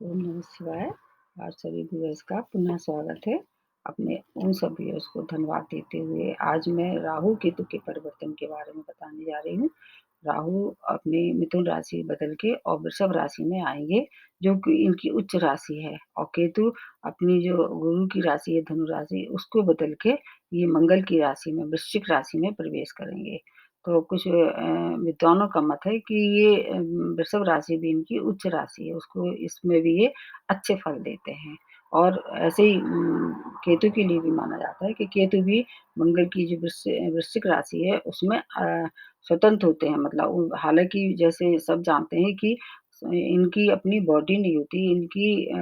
ओम नमः शिवाय। आप सभी व्यूअर्स का पुनः स्वागत है। अपने उन सब व्यूअर्स को धन्यवाद देते हुए आज मैं राहु केतु के परिवर्तन के बारे में बताने जा रही हूँ। राहु अपने मिथुन राशि बदल के और वृषभ राशि में आएंगे, जो कि इनकी उच्च राशि है, और केतु अपनी जो गुरु की राशि है धनु राशि, उसको बदल के ये मंगल की राशि में वृश्चिक राशि में प्रवेश करेंगे। तो कुछ विद्वानों का मत है कि ये वृषभ राशि भी इनकी उच्च राशि है, उसको इसमें भी ये अच्छे फल देते हैं। और ऐसे ही केतु के लिए भी माना जाता है कि केतु भी मंगल की जो वृश्चिक राशि है उसमें स्वतंत्र होते हैं। मतलब हालाँकि जैसे सब जानते हैं कि इनकी अपनी बॉडी नहीं होती, इनकी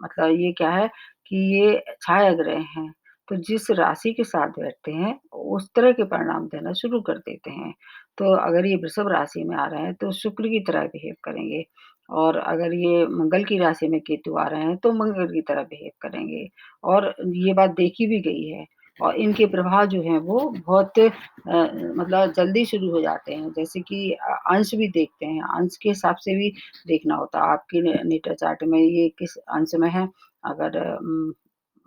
मतलब ये क्या है कि ये छाया ग्रह हैं। तो जिस राशि के साथ बैठते हैं, उस तरह के परिणाम देना शुरू कर देते हैं। तो अगर ये वृषभ राशि में आ रहे हैं, तो शुक्र की तरह बिहेव करेंगे, और अगर ये मंगल की राशि में केतु आ रहे हैं, तो मंगल की तरह बिहेव करेंगे। और ये बात देखी भी गई है, और इनके प्रभाव जो हैं वो बहुत मतलब जल्दी शुरू हो जाते हैं। जैसे कि अंश भी देखते हैं, अंश के हिसाब से भी देखना होता है आपके नेटर चार्ट में ये किस अंश में है। अगर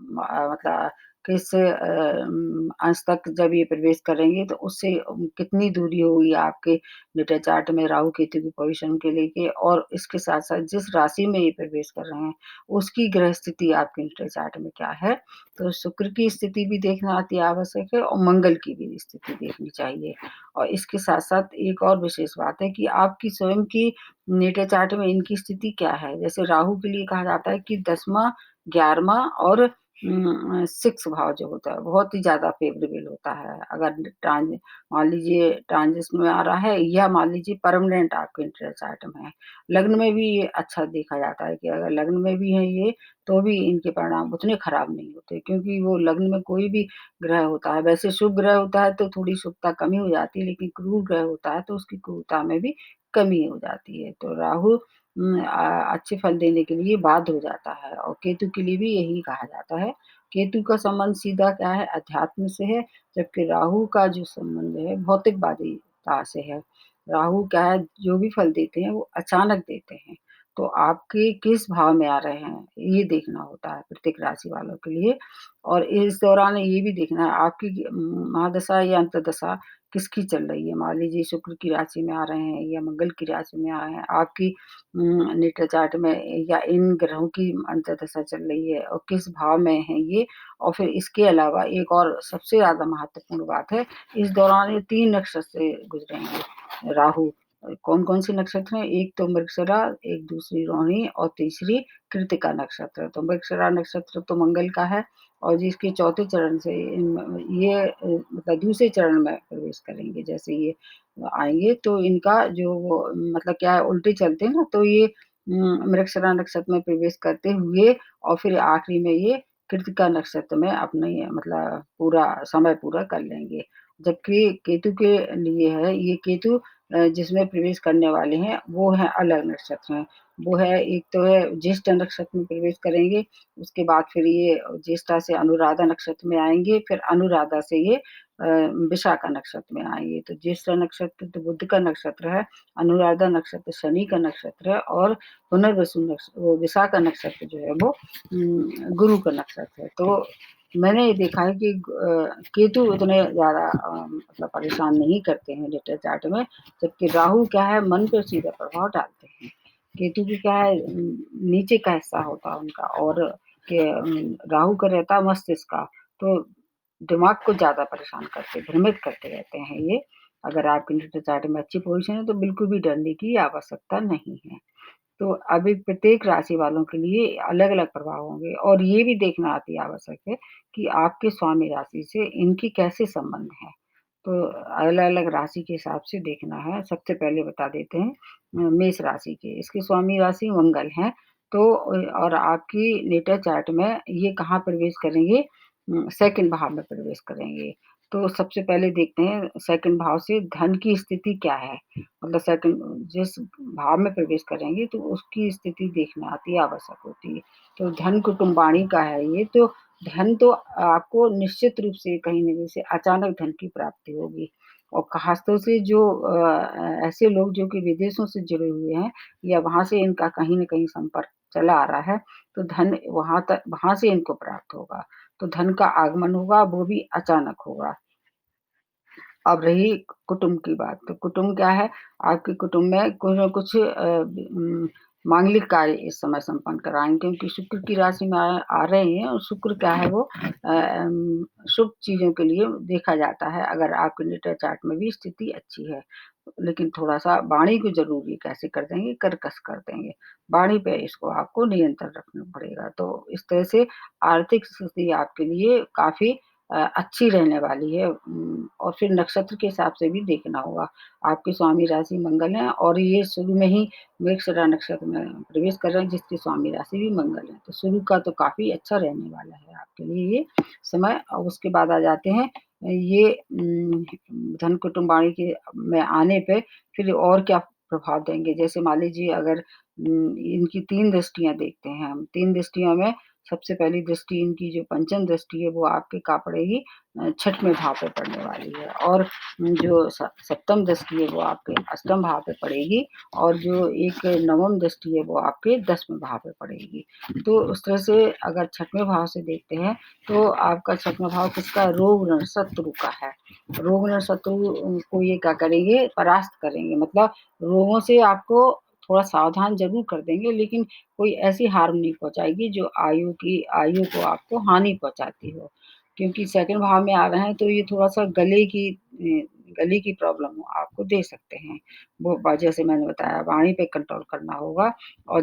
मतलब किस अंश तक जब ये प्रवेश करेंगे, तो उससे कितनी दूरी होगी आपके नेटर चार्ट में राहु केतु की पोजीशन के लेके, और इसके साथ-साथ जिस राशि में ये प्रवेश कर रहे हैं, उसकी ग्रह स्थिति आपके नेटर चार्ट में क्या है। तो शुक्र की स्थिति भी देखना अति आवश्यक है, और मंगल की भी स्थिति देखनी चाहिए। और इसके साथ-साथ एक और विशेष बात है कि आपकी स्वयं की नेटर चार्ट में इनकी स्थिति क्या है। जैसे राहु के लिए कहा जाता है कि 10वाँ, 11वाँ और 6 भाव जो होता है, बहुत ही ज़्यादा फ़ेवरेबल होता है। अगर मान लीजिए ट्रांजिट में आ रहा है, या मान लीजिए परमानेंट आपके इंटर चार्ट में है। लग्न में भी ये अच्छा देखा जाता है कि अगर लग्न में भी है ये, तो भी इनके परिणाम उतने खराब नहीं होते, क्योंकि वो लग्न में कोई भी ग्रह होता है, वैसे शुभ ग्रह होता है तो थोड़ी शुभता कमी हो जाती है, लेकिन क्रूर ग्रह होता है तो उसकी क्रूरता में भी कमी हो जाती है। तो राहु अच्छे फल देने के लिए बाध्य हो जाता है, और केतु के लिए भी यही कहा जाता है। केतु का संबंध सीधा क्या है, अध्यात्म से है, जबकि राहु का जो संबंध है भौतिकवादिता से है। राहु क्या है, जो भी फल देते हैं वो अचानक देते हैं। तो आपके किस भाव में आ रहे हैं, ये देखना होता है प्रत्येक राशि वालों के लिए। और इस दौरान ये भी देखना है आपकी महादशा या अंतर्दशा किसकी चल रही है। मान लीजिए शुक्र की राशि में आ रहे हैं या मंगल की राशि में आ रहे हैं, आपकी नेटल चार्ट में या इन ग्रहों की अंतर्दशा चल रही है, और किस भाव में है ये। और फिर इसके अलावा एक और सबसे ज़्यादा महत्वपूर्ण बात है, इस दौरान ये 3 नक्षत्र से गुजरेंगे राहु। कौन-कौन से नक्षत्र हैं? एक तो मृगशिरा, एक दूसरी रोहिणी और तीसरी कृत्तिका नक्षत्र। तो मृगशिरा नक्षत्र तो मंगल का है, और जिसके चौथे चरण से ये मतलब दूसरे चरण में प्रवेश करेंगे। जैसे ये आएँगे तो इनका जो वो मतलब क्या है, उल्टे चलते हैं ना, तो ये मृगशिरा नक्षत्र में प्रवेश करते हुए, और फिर आखिरी में ये कृत्तिका नक्षत्र में अपने मतलब पूरा समय पूरा कर लेंगे। जबकि केतु के लिए है, ये केतु जिसमें प्रवेश करने वाले हैं, वो हैं अलग नक्षत्र हैं। वो है, एक तो है ज्येष्ठ नक्षत्र में प्रवेश करेंगे, उसके बाद फिर ये ज्येष्ठा से अनुराधा नक्षत्र में आएँगे, फिर अनुराधा से ये विशाखा नक्षत्र में आएँगे। तो ज्येष्ठा नक्षत्र तो बुध का नक्षत्र है, अनुराधा नक्षत्र शनि का नक्षत्र है, और पुनर्वसु वो विशाखा नक्षत्र जो है वो गुरु का नक्षत्र है। तो मैंने ये देखा है कि केतु उतने ज़्यादा मतलब परेशान नहीं करते हैं नेटल चार्ट में, जबकि राहु क्या है, मन पे सीधा प्रभाव डालते हैं। केतु की क्या है, नीचे का हिस्सा होता है उनका, और राहु का रहता है मस्तिष्क का, तो दिमाग को ज़्यादा परेशान करते, भ्रमित करते रहते हैं ये। अगर आपकी नेटल चार्ट में अच्छी पोज़ीशन है, तो बिल्कुल भी डरने की आवश्यकता नहीं है। तो अभी प्रत्येक राशि वालों के लिए अलग-अलग प्रभाव होंगे, और ये भी देखना अति आवश्यक है कि आपके स्वामी राशि से इनकी कैसे संबंध हैं। तो अलग-अलग राशि के हिसाब से देखना है। सबसे पहले बता देते हैं मेष राशि के, इसके स्वामी राशि मंगल हैं। तो और आपकी नेटल चार्ट में ये कहाँ प्रवेश करेंगे, सेकंड भाव में प्रवेश करेंगे। तो सबसे पहले देखते हैं सेकंड भाव से धन की स्थिति क्या है। मतलब सेकंड जिस भाव में प्रवेश करेंगे, तो उसकी स्थिति देखना अति आवश्यक होती है। तो धन कुटुम्बाणी का है ये, तो धन तो आपको निश्चित रूप से कहीं न कहीं से अचानक धन की प्राप्ति होगी, और ख़ासतौर से जो ऐसे लोग जो कि विदेशों से जुड़े हुए हैं या वहाँ से इनका कहीं न कहीं संपर्क चला आ रहा है, तो धन वहाँ से इनको प्राप्त होगा। तो धन का आगमन होगा, वो भी अचानक होगा। अब रही कुटुंब की बात, तो कुटुंब क्या है, आपके कुटुंब में कुछ न कुछ मांगलिक कार्य इस समय संपन्न कराएँगे क्योंकि शुक्र की राशि में आ रहे हैं और शुक्र क्या है वो शुभ चीज़ों के लिए देखा जाता है अगर आपके नेटल चार्ट में भी स्थिति अच्छी है। लेकिन थोड़ा-सा वाणी को ज़रूर ये कैसे कर देंगे, कर्कश कर देंगे। वाणी पे इसको आपको नियंत्रण रखना पड़ेगा। तो इस तरह से आर्थिक स्थिति आपके लिए काफ़ी अच्छी रहने वाली है और फिर नक्षत्र के हिसाब से भी देखना होगा। आपके स्वामी राशि मंगल हैं और ये शुरू में ही मृगशिरा नक्षत्र में प्रवेश कर रहे हैं जिसकी स्वामी राशि भी मंगल है। तो शुरू का तो काफ़ी अच्छा रहने वाला है आपके लिए ये समय और उसके बाद आ जाते हैं ये धन कुटुंब वाणी के में आने पे फिर और क्या प्रभाव देंगे। जैसे मान लीजिए अगर इनकी 3 दृष्टियाँ देखते हैं हम, 3 दृष्टियों में सबसे पहली दृष्टि इनकी जो पंचम दृष्टि है वो आपके कहाँ पड़ेगी 6वें भाव पे पड़ने वाली है और जो सप्तम दृष्टि है वो आपके अष्टम भाव पे पड़ेगी और जो एक नवम दृष्टि है वो आपके 10वें भाव पे पड़ेगी। तो उस तरह से अगर 6वें भाव से देखते हैं तो आपका 6वां भाव किसका रोग ऋण शत्रु का है। रोग ऋण शत्रु को ये क्या करेंगे परास्त करेंगे मतलब रोगों से आपको थोड़ा सावधान ज़रूर कर देंगे लेकिन कोई ऐसी हार्म नहीं पहुँचाएगी जो आयु को आपको हानि पहुँचाती हो। क्योंकि सेकंड भाव में आ रहे हैं तो ये थोड़ा-सा गले की प्रॉब्लम आपको दे सकते हैं। वो जैसे मैंने बताया वाणी पे कंट्रोल करना होगा और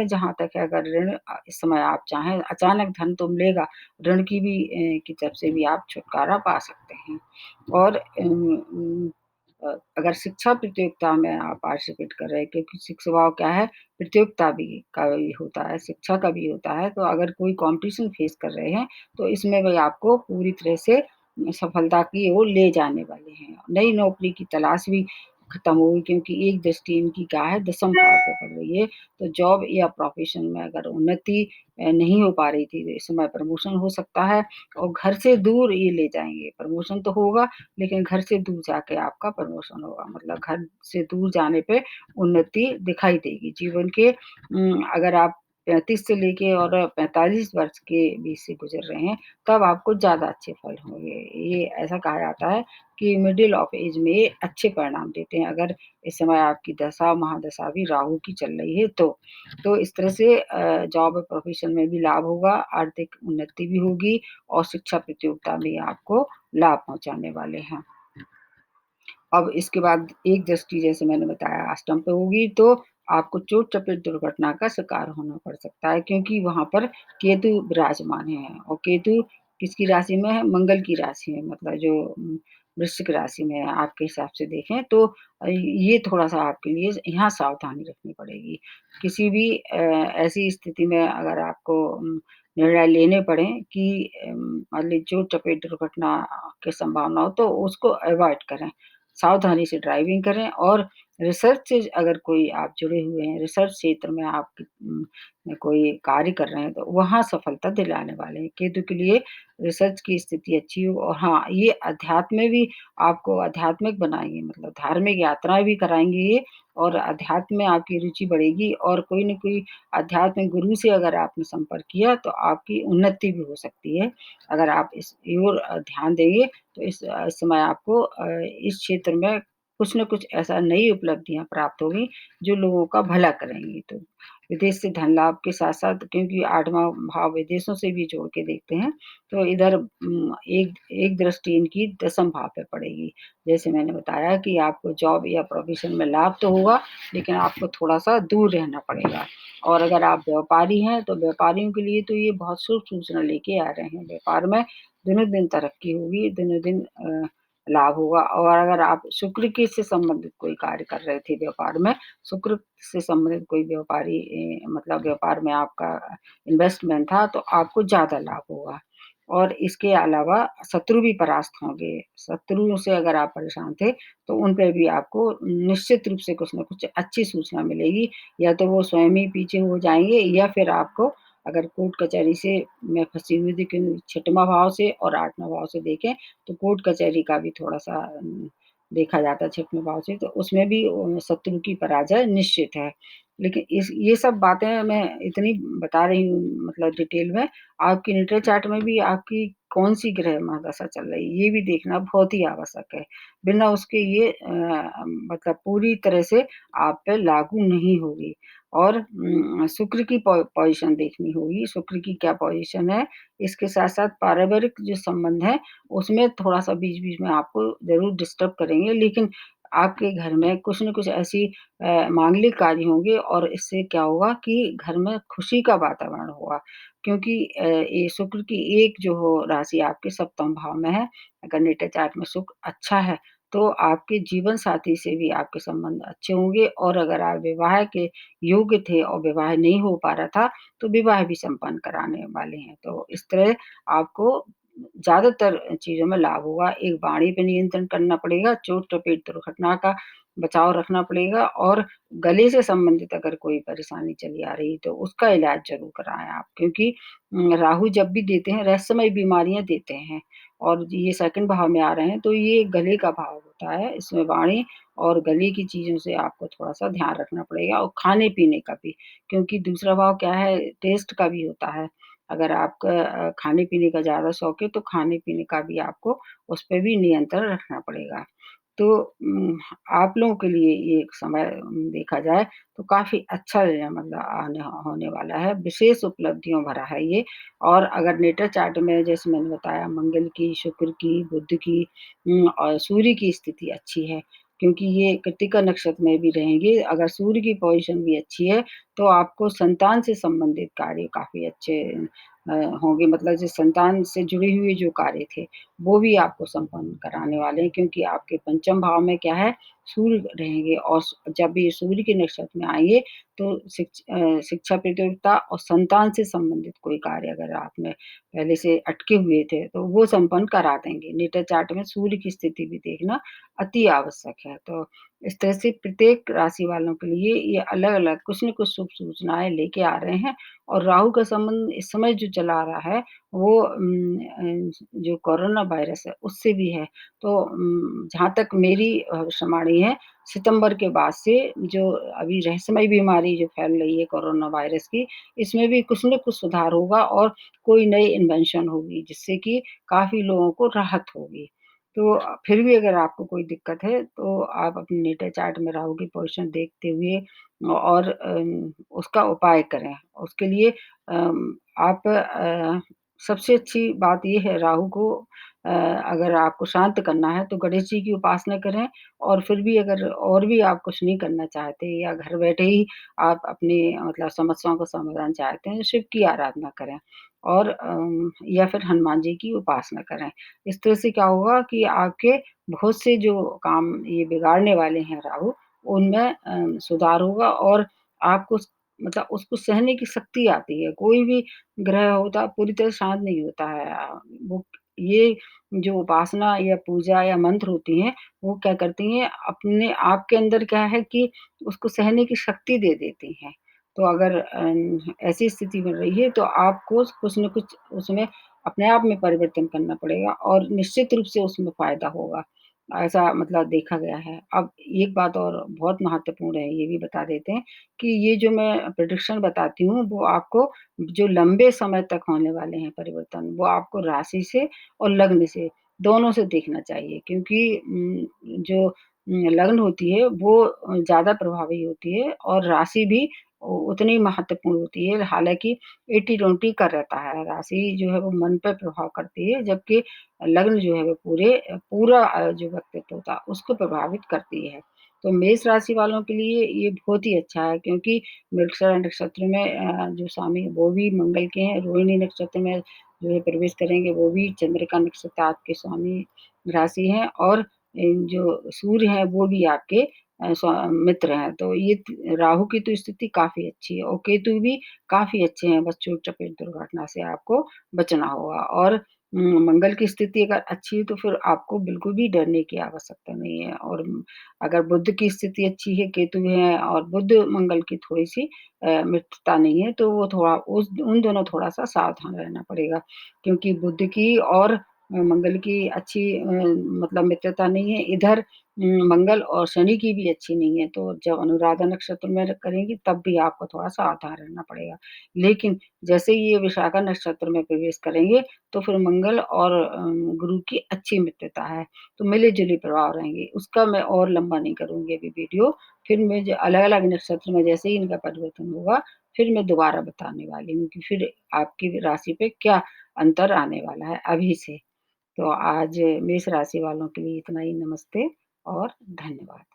जहाँ तक है अगर ऋण इस समय आप चाहें अचानक धन तो मिलेगा, ऋण की भी की तरफ से भी आप छुटकारा पा सकते हैं। और अगर शिक्षा प्रतियोगिता में आप पार्टिसिपेट कर रहे हैं क्योंकि शिक्षा भाव क्या है प्रतियोगिता भी का भी होता है, शिक्षा का भी होता है, तो अगर कोई कॉम्पिटिशन फेस कर रहे हैं, तो इसमें भी आपको पूरी तरह से सफलता की ओर ले जाने वाले हैं। नई नौकरी की तलाश भी खत्म होगी क्योंकि एक दृष्टि इनकी क्या है दसम भाव पे पड़ रही है, तो जॉब या प्रोफ़ेशन में अगर उन्नति नहीं हो पा रही थी, तो इस समय प्रमोशन हो सकता है और घर से दूर ये ले जाएँगे। प्रमोशन तो होगा लेकिन घर से दूर जाके आपका प्रमोशन होगा मतलब घर से दूर जाने पे उन्नति दिखाई देगी। जीवन के अगर आप 35 से लेके और 45 वर्ष के बीच से गुज़र रहे हैं, तब आपको ज़्यादा अच्छे फल होंगे। ये ऐसा कहा जाता है कि मिडल ऑफ एज में ये अच्छे परिणाम देते हैं, अगर इस समय आपकी दशा महादशा भी राहु की चल रही है तो। तो इस तरह से जॉब और प्रोफ़ेशन में भी लाभ होगा, आर्थिक उन्नति भी होगी और शिक्षा प्रतियोगिता में आपको लाभ पहुँचाने वाले हैं। अब इसके बाद एक दृष्टि जैसे मैंने बताया अष्टम पे होगी तो आपको चोट-चपेट दुर्घटना का शिकार होना पड़ सकता है क्योंकि वहाँ पर केतु विराजमान है और केतु किसकी राशि में है? मंगल की राशि में मतलब जो वृश्चिक राशि में है आपके हिसाब से देखें तो ये थोड़ा-सा आपके लिए यहाँ सावधानी रखनी पड़ेगी। किसी भी ऐसी स्थिति में अगर आपको निर्णय लेने पड़ें कि मान लीजिए चोट-चपेट दुर्घटना की संभावना हो तो उसको अवॉइड करें। सावधानी से ड्राइविंग करें और रिसर्च से अगर कोई आप जुड़े हुए हैं, रिसर्च क्षेत्र में आप कोई कार्य कर रहे हैं, तो वहाँ सफलता दिलाने वाले हैं। केतु के लिए रिसर्च की स्थिति अच्छी हो और हाँ, ये अध्यात्म में भी आपको आध्यात्मिक बनाएँगे मतलब धार्मिक यात्राएँ भी कराएँगे ये और अध्यात्म में आपकी रुचि बढ़ेगी और कोई न कोई आध्यात्मिक गुरु से अगर आपने संपर्क किया, तो आपकी उन्नति भी हो सकती है। अगर आप इस ओर ध्यान देंगे तो इस समय आपको इस क्षेत्र में कुछ न कुछ ऐसा नई उपलब्धियाँ प्राप्त होगी, जो लोगों का भला करेंगी। तो विदेश से धन लाभ के साथ-साथ क्योंकि 8वाँ भाव विदेशों से भी जोड़ के देखते हैं, तो इधर एक एक दृष्टि इनकी दसम भाव पे पड़ेगी। जैसे मैंने बताया कि आपको जॉब या प्रोफ़ेशन में लाभ तो होगा, लेकिन आपको थोड़ा-सा दूर रहना पड़ेगा। और अगर आप व्यापारी हैं, तो व्यापारियों के लिए तो ये बहुत शुभ सूचना लेके आ रहे हैं। व्यापार में दिनों दिन तरक्की होगी, दिनों दिन लाभ होगा और अगर आप शुक्र के से संबंधित कोई कार्य कर रहे थे व्यापार में, शुक्र से संबंधित कोई व्यापारी मतलब व्यापार में आपका इन्वेस्टमेंट था, तो आपको ज़्यादा लाभ होगा। और इसके अलावा शत्रु भी परास्त होंगे। शत्रुओं से अगर आप परेशान थे, तो उन पे भी आपको निश्चित रूप से कुछ न कुछ अच्छी सूचना मिलेगी, या तो वो स्वयं ही पीछे हो जाएँगे या फिर आपको अगर कोर्ट कचहरी से में फँसी हुई थी क्योंकि 6वाँ भाव से और 8वाँ भाव से देखें, तो कोर्ट कचहरी का भी थोड़ा-सा देखा जाता है 6वें भाव से, तो उसमें भी शत्रु की पराजय निश्चित है। लेकिन इस ये सब बातें मैं इतनी बता रही हूँ मतलब डिटेल में, आपकी नेटल चार्ट में भी आपकी कौन-सी ग्रह महादशा चल रही है, ये भी देखना बहुत ही आवश्यक है। बिना उसके ये मतलब पूरी तरह से आप पे लागू नहीं होगी। और शुक्र की पोज़ीशन देखनी होगी, शुक्र की क्या पोज़ीशन है, इसके साथ-साथ पारिवारिक जो संबंध है, उसमें थोड़ा-सा बीच-बीच में आपको ज़रूर डिस्टर्ब करेंगे, लेकिन आपके घर में कुछ न कुछ ऐसी मांगलिक कार्य होंगे और इससे क्या होगा कि घर में खुशी का वातावरण होगा। क्योंकि ये शुक्र की एक जो हो राशि आपके सप्तम भाव में है, अगर नेटल चार्ट में शुक्र अच्छा है, तो आपके जीवन साथी से भी आपके संबंध अच्छे होंगे और अगर आप विवाह के योग्य थे और विवाह नहीं हो पा रहा था, तो विवाह भी संपन्न कराने वाले हैं। तो इस तरह आपको ज़्यादातर चीज़ों में लाभ होगा। एक वाणी पे नियंत्रण करना पड़ेगा, चोट-चपेट, दुर्घटना का बचाव रखना पड़ेगा और गले से संबंधित अगर कोई परेशानी चली आ रही है, तो उसका इलाज ज़रूर कराएँ आप क्योंकि राहु जब भी देते हैं, रहस्यमय बीमारियाँ देते हैं और ये सेकंड भाव में आ रहे हैं, तो ये गले का भाव होता है। इसमें वाणी और गले की चीज़ों से आपको थोड़ा-सा ध्यान रखना पड़ेगा और खाने-पीने का भी, क्योंकि दूसरा भाव क्या है, टेस्ट का भी होता है। अगर आपका खाने-पीने का ज़्यादा शौक है, तो खाने-पीने का भी आपको उस पे भी नियंत्रण रखना पड़ेगा। तो आप लोगों के लिए ये समय देखा जाए तो काफ़ी अच्छा मतलब आने होने वाला है, विशेष उपलब्धियों भरा है ये और अगर नेटल चार्ट में जैसे मैंने बताया मंगल की, शुक्र की, बुध की और सूर्य की स्थिति अच्छी है, क्योंकि ये कृत्तिका नक्षत्र में भी रहेंगे। अगर सूर्य की पोज़ीशन भी अच्छी है, तो आपको संतान से संबंधित कार्य काफ़ी अच्छे होंगे मतलब जो संतान से जुड़े हुए जो कार्य थे, वो भी आपको संपन्न कराने वाले हैं क्योंकि आपके पंचम भाव में क्या है, सूर्य रहेंगे और जब ये सूर्य के नक्षत्र में आएँगे, तो शिक्षा प्रतियोगिता और संतान से संबंधित कोई कार्य अगर आपने पहले से अटके हुए थे, तो वो संपन्न करा देंगे। नेटल चार्ट में सूर्य की स्थिति भी देखना अति आवश्यक है। तो इस तरह से प्रत्येक राशि वालों के लिए ये अलग-अलग कुछ न कुछ शुभ सूचनाएँ लेके आ रहे हैं और राहु का संबंध इस समय जो चला आ रहा है, वो जो कोरोना वायरस है, उससे भी है। तो जहाँ तक मेरी भविष्यवाणी है, सितंबर के बाद से जो अभी रहस्यमय बीमारी जो फैल रही है कोरोना वायरस की, इसमें भी कुछ न कुछ सुधार होगा और कोई नई इन्वेंशन होगी, जिससे कि काफ़ी लोगों को राहत होगी। तो फिर भी अगर आपको कोई दिक्कत है, तो आप अपने नेटल चार्ट में राहु की पोज़ीशन देखते हुए और उसका उपाय करें। उसके लिए आप सबसे अच्छी बात ये है राहु को अगर आपको शांत करना है तो गणेश जी की उपासना करें और फिर भी अगर और भी आप कुछ नहीं करना चाहते या घर बैठे ही आप अपनी मतलब समस्याओं का समाधान चाहते हैं, शिव की आराधना करें और या फिर हनुमान जी की उपासना करें। इस तरह से क्या होगा कि आपके बहुत से जो काम ये बिगाड़ने वाले हैं राहु, उनमें सुधार होगा और आपको मतलब उसको सहने की शक्ति आती है। कोई भी ग्रह होता पूरी तरह शांत नहीं होता है। वो ये जो उपासना या पूजा या मंत्र होती हैं, वो क्या करती हैं अपने आप के अंदर क्या है कि उसको सहने की शक्ति दे देती हैं। तो अगर ऐसी स्थिति बन रही है तो आपको कुछ न कुछ उसमें अपने आप में परिवर्तन करना पड़ेगा और निश्चित रूप से उसमें फ़ायदा होगा। ऐसा मतलब देखा गया है। अब एक बात और बहुत महत्वपूर्ण है, ये भी बता देते हैं कि ये जो मैं प्रेडिक्शन बताती हूँ, वो आपको जो लंबे समय तक होने वाले हैं परिवर्तन, वो आपको राशि से और लग्न से, दोनों से देखना चाहिए क्योंकि जो लग्न होती है वो ज़्यादा प्रभावी होती है और राशि भी उतनी महत्वपूर्ण होती है। हालाँकि 80-20 का रहता है, राशि जो है वो मन पे प्रभाव करती है, जबकि लग्न जो है वो पूरा जो व्यक्तित्व होता है, उसको प्रभावित करती है। तो मेष राशि वालों के लिए ये बहुत ही अच्छा है क्योंकि मृगशिरा नक्षत्र में जो स्वामी वो भी मंगल के हैं, रोहिणी नक्षत्र में जो है प्रवेश करेंगे वो भी चंद्र का नक्षत्र आपके स्वामी राशि हैं और जो सूर्य हैं वो भी आपके मित्र हैं। तो ये राहु की तो स्थिति काफ़ी अच्छी है और केतु भी काफ़ी अच्छे हैं, बस चोट-चपेट दुर्घटना से आपको बचना होगा और मंगल की स्थिति अगर अच्छी है तो फिर आपको बिल्कुल भी डरने की आवश्यकता नहीं है और अगर बुध की स्थिति अच्छी है, केतु है और बुध मंगल की थोड़ी-सी मित्रता नहीं है, तो वो थोड़ा उन दोनों थोड़ा-सा सावधान रहना पड़ेगा। क्योंकि बुध की और मंगल की अच्छी मतलब मित्रता नहीं है, इधर मंगल और शनि की भी अच्छी नहीं है, तो जब अनुराधा नक्षत्र में करेंगी तब भी आपको थोड़ा सावधान रहना पड़ेगा। लेकिन जैसे ही ये विशाखा नक्षत्र में प्रवेश करेंगे, तो फिर मंगल और गुरु की अच्छी मित्रता है, तो मिले-जुले प्रभाव रहेंगे। उसका मैं और लंबा नहीं करूँगी अभी वीडियो, फिर मैं जो अलग-अलग नक्षत्र में जैसे ही इनका परिवर्तन होगा, फिर मैं दोबारा बताने वाली हूँ कि फिर आपकी राशि पे क्या अंतर आने वाला है अभी से। तो आज मेष राशि वालों के लिए इतना ही। नमस्ते और धन्यवाद।